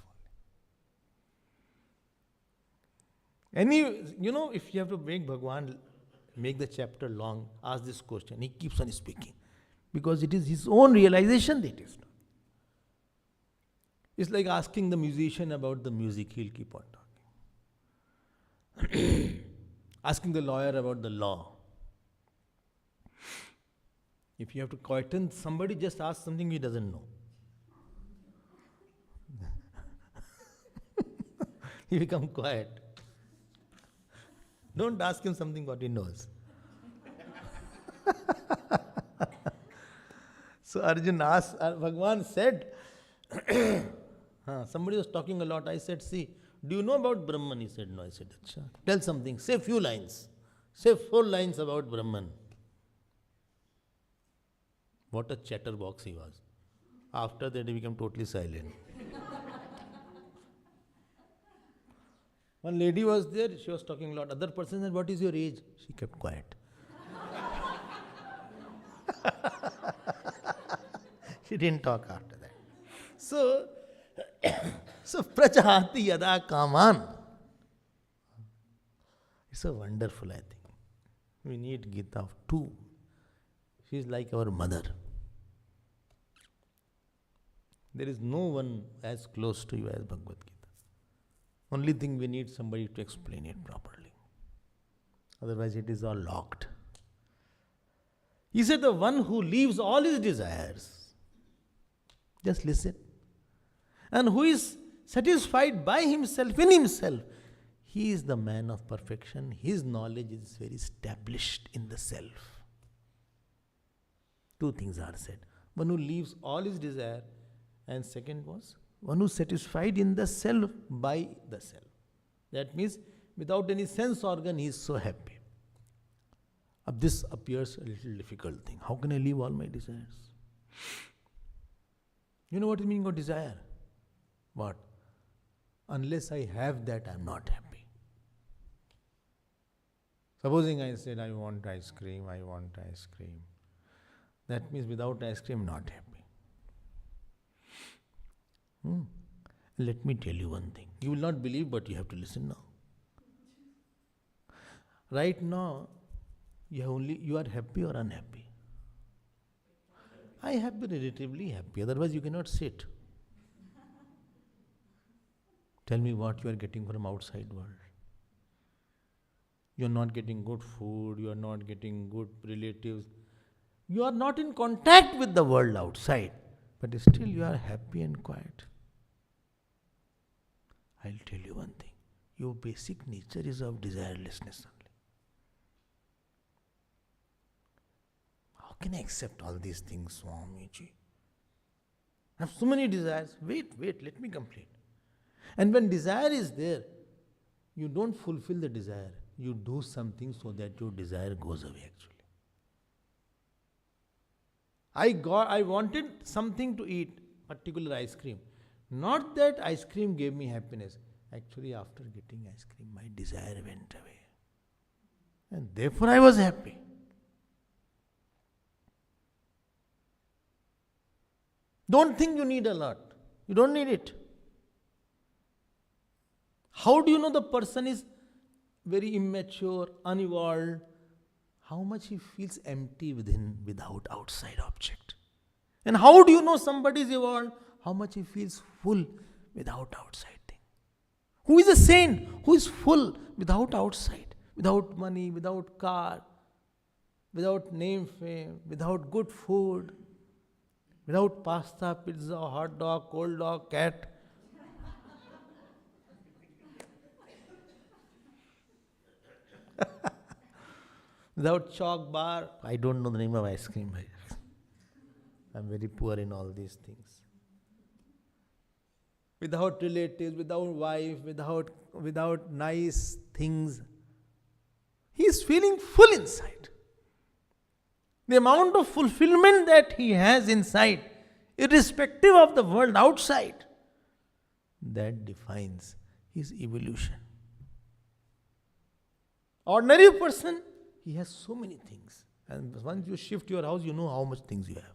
only. If you have to make Bhagavan make the chapter long, ask this question. He keeps on speaking. Because it is his own realization that it is not. It's like asking the musician about the music, he'll keep on talking. Asking the lawyer about the law. If you have to quieten somebody, just ask something he doesn't know. He become quiet. Don't ask him something what he knows. So Arjun asked, Bhagwan said, somebody was talking a lot. I said, see, do you know about Brahman? He said, no. I said, Achha. Tell something. Say few lines. Say 4 lines about Brahman. What a chatterbox he was. After that, he became totally silent. One lady was there, she was talking a lot. Other person said, what is your age? She kept quiet. She didn't talk after that. So, prajahati yada kaman. It's so wonderful, I think. We need Gita too. She is like our mother. There is no one as close to you as Bhagavad Gita. Only thing we need somebody to explain it properly. Otherwise it is all locked. He said the one who leaves all his desires, just listen, and who is satisfied by himself, in himself, he is the man of perfection. His knowledge is very established in the self. 2 things are said. One who leaves all his desire, and second was one who is satisfied in the self by the self. That means without any sense organ he is so happy. This appears a little difficult thing. How can I leave all my desires? You know what is the meaning of desire? What? Unless I have that, I am not happy. Supposing I said, I want ice cream, I want ice cream. That means without ice cream, not happy. Let me tell you one thing. You will not believe, but you have to listen now. Right now, you are happy or unhappy? I have been relatively happy, otherwise you cannot sit. Tell me what you are getting from outside world. You are not getting good food, you are not getting good relatives. You are not in contact with the world outside, but still you are happy and quiet. I'll tell you one thing. Your basic nature is of desirelessness only. How can I accept all these things, Swamiji? I have so many desires. Wait, let me complete. And when desire is there, you don't fulfill the desire. You do something so that your desire goes away actually. I wanted something to eat, particular ice cream. Not that ice cream gave me happiness. Actually, after getting ice cream, my desire went away. And therefore I was happy. Don't think you need a lot. You don't need it. How do you know the person is very immature, unevolved? How much he feels empty within without outside object. And how do you know somebody is evolved? How much he feels full without outside thing. Who is a saint? Who is full without outside, without money, without car, without name, fame, without good food, without pasta, pizza, hot dog, cold dog, cat. Without chalk bar. I don't know the name of ice cream. I'm very poor in all these things. Without relatives, without wife, without nice things. He is feeling full inside. The amount of fulfillment that he has inside, irrespective of the world outside, that defines his evolution. Ordinary person, he has so many things. And once you shift your house, you know how much things you have.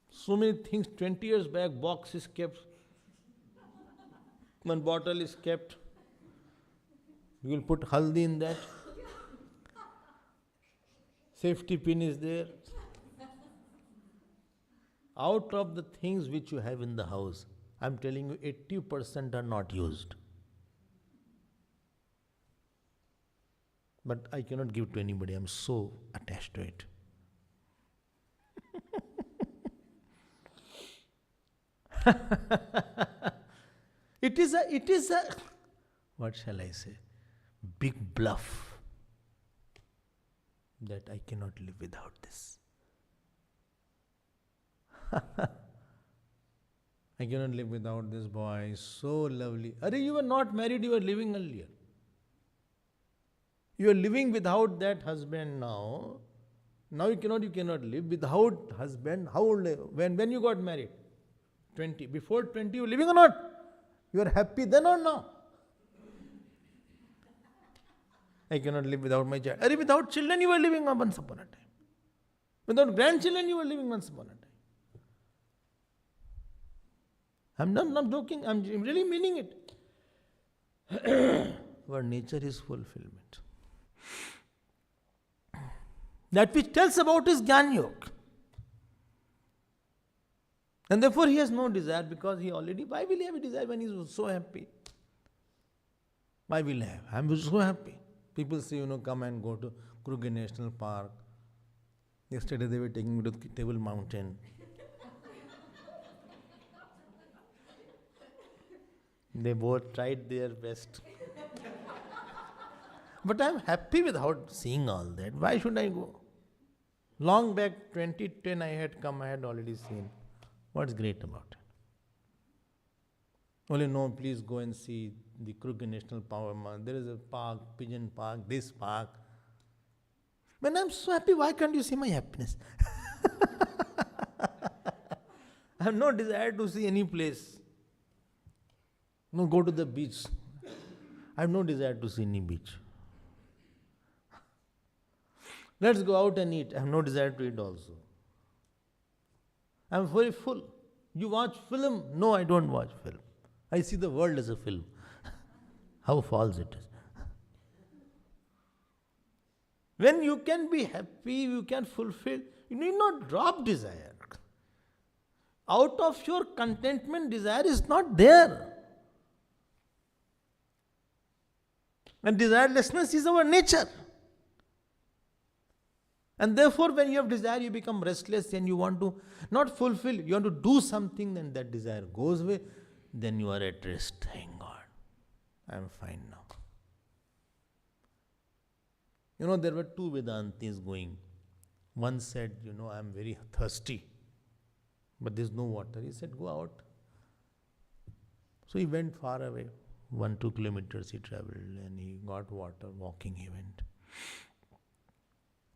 So many things, 20 years back, box is kept. One bottle is kept. You will put haldi in that. Safety pin is there. Out of the things which you have in the house, I'm telling you, 80% are not used. But I cannot give to anybody. I'm so attached to it. It is a, what shall I say, big bluff. that I cannot live without this. I cannot live without this boy, so lovely. Arey, you were not married, you were living earlier. You are living without that husband now. Now you cannot live without husband. How old? When you got married? 20. Before 20 you were living or not? You are happy then or now? I cannot live without my child. Arey, without children you were living once upon a time. Without grandchildren you were living once upon a time. I'm not joking, I'm really meaning it. Our nature is fulfillment. That which tells about his Jnana Yoga. And therefore he has no desire because he already, why will he have a desire when he is so happy? Why will he have? I'm so happy. People say, come and go to Kruger National Park. Yesterday they were taking me to Table Mountain. They both tried their best. But I'm happy without seeing all that. Why should I go? Long back, 2010 I had already seen. What's great about it? Only no, please go and see the Kruger National Park. There is a park, Pigeon Park, this park. When I'm so happy, why can't you see my happiness? I have no desire to see any place. No, go to the beach. I have no desire to see any beach. Let's go out and eat. I have no desire to eat also. I am very full. You watch film? No, I don't watch film. I see the world as a film. How false it is. When you can be happy, you can fulfill, you need not drop desire. Out of your contentment, desire is not there. And desirelessness is our nature. And therefore, when you have desire, you become restless and you want to not fulfill, you want to do something, then that desire goes away. Then you are at rest. Thank God. I am fine now. There were two Vedantis going. One said, I am very thirsty, but there is no water. He said, go out. So he went far away. 1-2 kilometers he traveled and he got water. Walking he went.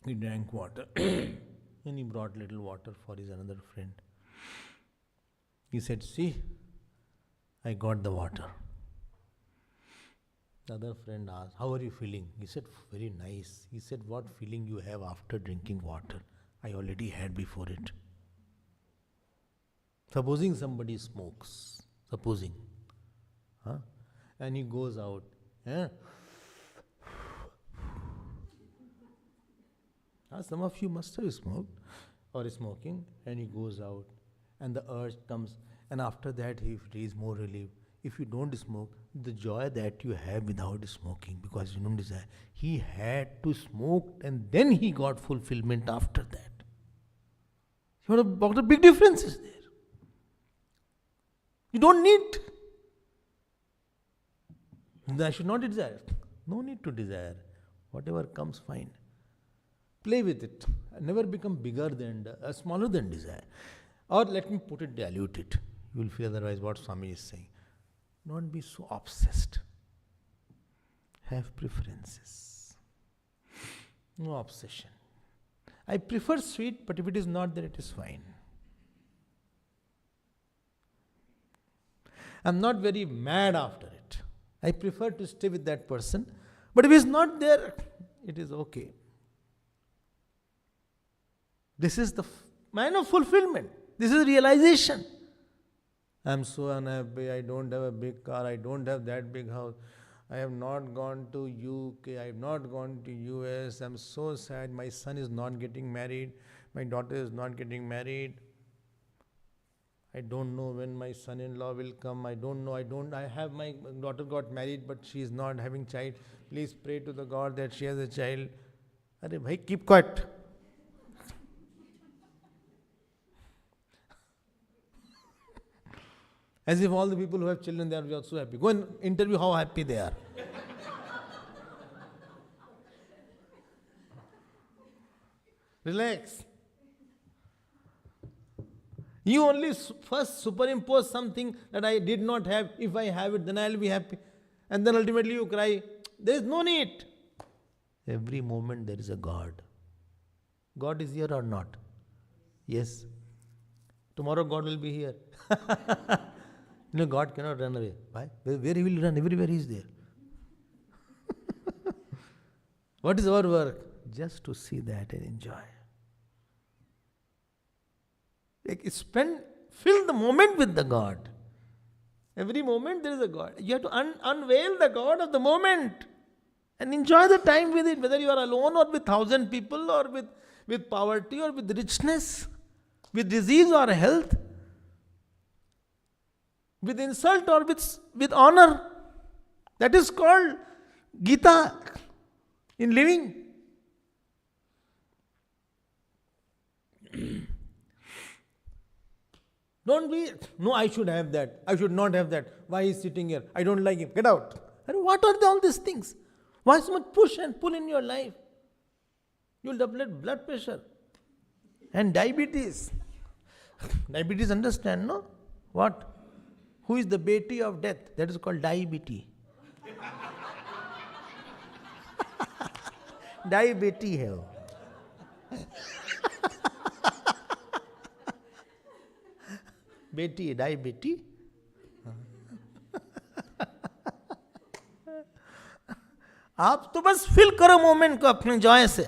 He drank water and he brought little water for his another friend. He said, see, I got the water. The other friend asked, how are you feeling? He said, very nice. He said, what feeling you have after drinking water? I already had before it. Supposing somebody smokes, and he goes out, some of you must have smoked or smoking, and he goes out and the urge comes, and after that he is more relieved. If you don't smoke, the joy that you have without smoking, because you don't desire, he had to smoke and then he got fulfillment after that. What a big difference is there. You don't need. I should not desire. No need to desire. Whatever comes, fine. Play with it. Never become bigger than, smaller than desire. Or let me put it, dilute it. You will feel otherwise what Swami is saying. Don't be so obsessed. Have preferences. No obsession. I prefer sweet, but if it is not there, it is fine. I am not very mad after it. I prefer to stay with that person, but if it is not there, it is okay. This is the man of fulfillment. This is realization. I am so unhappy, I don't have a big car, I don't have that big house, I have not gone to UK, I have not gone to US, I am so sad, my son is not getting married, my daughter is not getting married. I don't know when my son-in-law will come, I have my daughter got married but she is not having child. Please pray to the God that she has a child. Arey bhai, keep quiet. As if all the people who have children, they are also happy. Go and interview how happy they are. Relax. You only first superimpose something that I did not have. If I have it, then I will be happy. And then ultimately you cry. There is no need. Every moment there is a God. God is here or not? Yes. Tomorrow God will be here. God cannot run away. Why? Where he will run? Everywhere he is there. What is our work? Just to see that and enjoy. Fill the moment with the God. Every moment there is a God. You have to unveil the God of the moment and enjoy the time with it, whether you are alone or with 1,000 people or with poverty or with richness, with disease or health, with insult or with honor. That is called Gita in living. Don't be, no, I should have that. I should not have that. Why is he sitting here? I don't like him. Get out. And what are all these things? Why so much push and pull in your life? You will develop blood pressure and diabetes. Diabetes, understand, no? What? Who is the beti of death? That is called diabetes. Diabetes hai wo. बेटी die बेटी आप तो बस fill करो moment को अपने Joy से.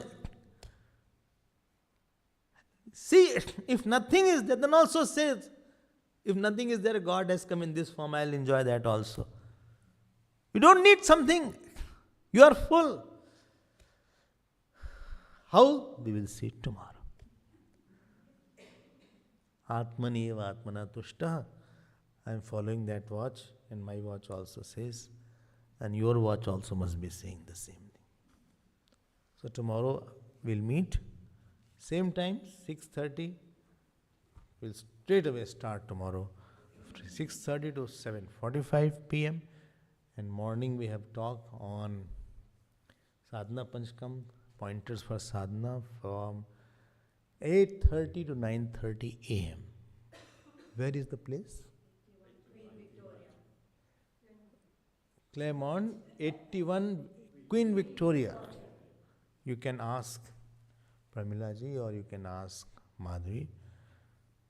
See, if nothing is there, then also says, if nothing is there, God has come in this form, I'll enjoy that also. You don't need something. You are full. How? We will see tomorrow. Atmani eva atmana tushta. I am following that watch, and my watch also says, and your watch also must be saying the same thing. So tomorrow we'll meet, same time, 6:30. We'll straight away start tomorrow, 6:30 to 7:45 p.m. And morning we have talk on Sadhana Panchkam, pointers for sadhana from 8:30 to 9:30 a.m. Where is the place? Claremont, 81 Queen Victoria. You can ask Pramila ji or you can ask Madhvi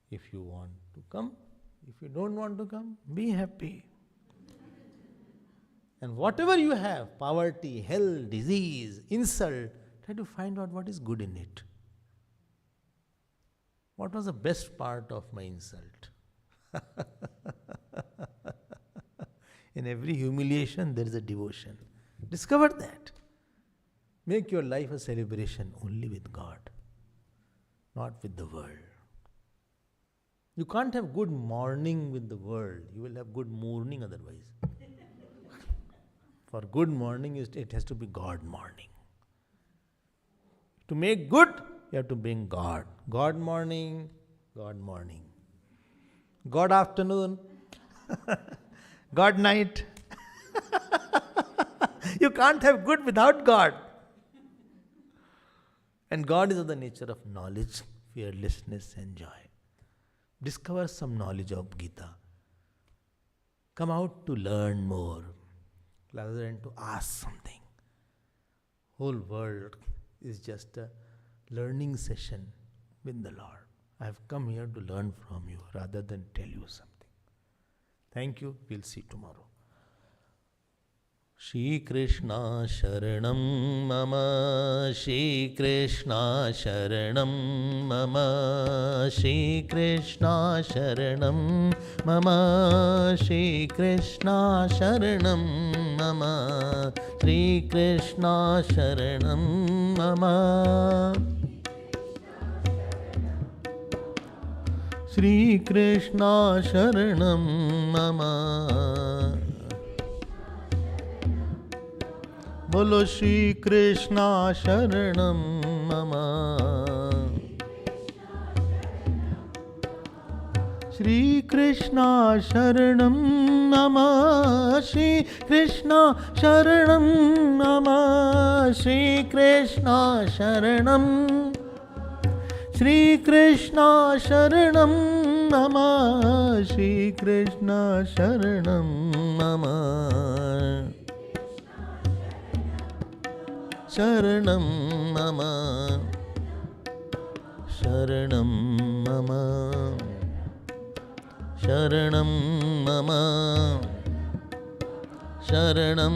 if you want to come. If you don't want to come, be happy. And whatever you have, poverty, hell, disease, insult, try to find out what is good in it. What was the best part of my insult? In every humiliation, there is a devotion. Discover that. Make your life a celebration only with God, not with the world. You can't have good morning with the world. You will have good morning otherwise. For good morning, it has to be God morning. To make good, you have to bring God. God morning, God morning. God afternoon, God night. You can't have good without God. And God is of the nature of knowledge, fearlessness and joy. Discover some knowledge of Gita. Come out to learn more rather than to ask something. Whole world is just a learning session with the Lord. I have come here to learn from you rather than tell you something. Thank you. We'll see tomorrow. Shri Krishna Sharanam Mama, Shri Krishna Sharanam Mama, Shri Krishna Sharanam Mama, Shri Krishna Sharanam Mama, Shri Krishna Sharanam Mama, Shri Krishna Sharanam Mama. Bolo Shri Krishna Sharanam Mama. Shri Krishna Sharanam Mama. Shri Krishna Sharanam Mama. Shri Krishna Sharanam. Shrikrishna शरणं मम श्रीकृष्ण शरणं मम शरणं मम शरणं मम शरणं मम शरणं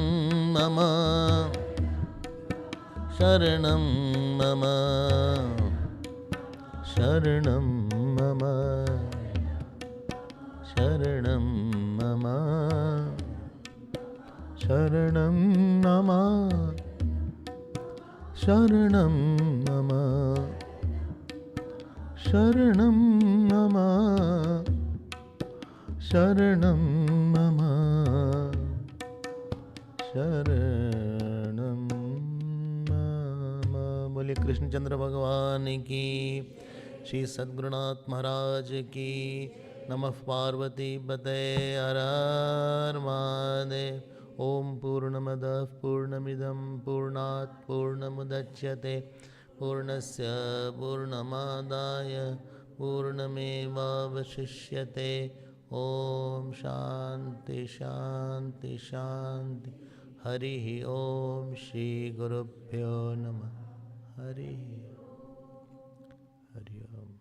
मम शरणं मम शरणं मम शरणं मम शरणं मम शरणं मम शरणं मम शरणं मम शरणं मम। बोलिए कृष्णचंद्र भगवान की, श्री सद्गुरुनाथ महाराज की। नमः पार्वती पते हर हर महादेव। ओम पूर्णमदः पूर्णमिदं पूर्णात् पूर्णमुदच्यते पूर्णस्य पूर्णमादाय पूर्णमेवावशिष्यते। ओम शांति शांति शांति। हरि ओम श्री गुरुभ्यो नमः। हरि हरि ओम।